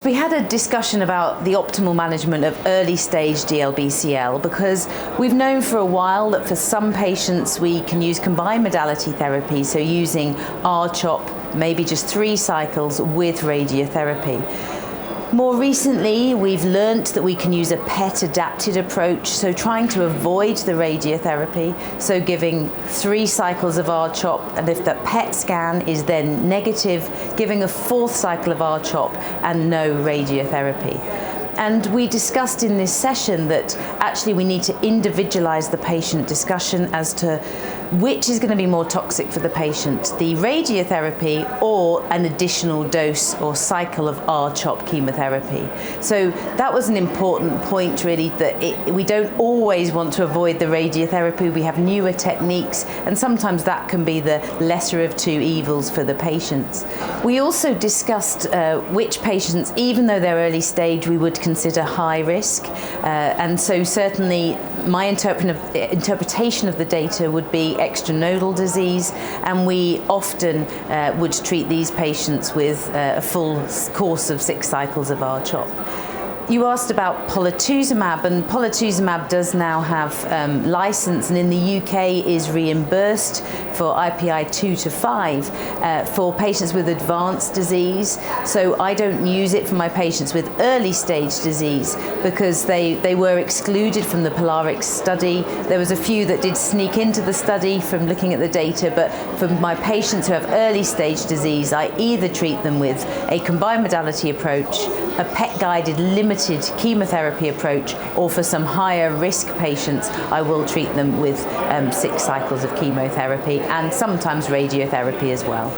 We had a discussion about the optimal management of early stage DLBCL because we've known for a while that for some patients we can use combined modality therapy, so using R-CHOP, maybe just 3 cycles with radiotherapy. More recently, we've learnt that we can use a PET-adapted approach, so trying to avoid the radiotherapy, so giving 3 cycles of R-CHOP, and if the PET scan is then negative, giving a 4th cycle of R-CHOP and no radiotherapy. And we discussed in this session that actually we need to individualize the patient discussion as to which is going to be more toxic for the patient, the radiotherapy or an additional dose or cycle of R-CHOP chemotherapy. So that was an important point really, that we don't always want to avoid the radiotherapy. We have newer techniques and sometimes that can be the lesser of 2 evils for the patients. We also discussed which patients, even though they're early stage, we would consider high risk. And so certainly my interpretation of the data would be extranodal disease, and we often would treat these patients with a full course of 6 cycles of R-CHOP. You asked about Polatuzumab, and Polatuzumab does now have license, and in the UK is reimbursed for IPI 2 to 5 for patients with advanced disease. So I don't use it for my patients with early stage disease because they were excluded from the POLARIX study. There was a few that did sneak into the study from looking at the data, but for my patients who have early stage disease, I either treat them with a combined modality approach, a PET-guided limited chemotherapy approach, or for some higher risk patients, I will treat them with 6 cycles of chemotherapy and sometimes radiotherapy as well.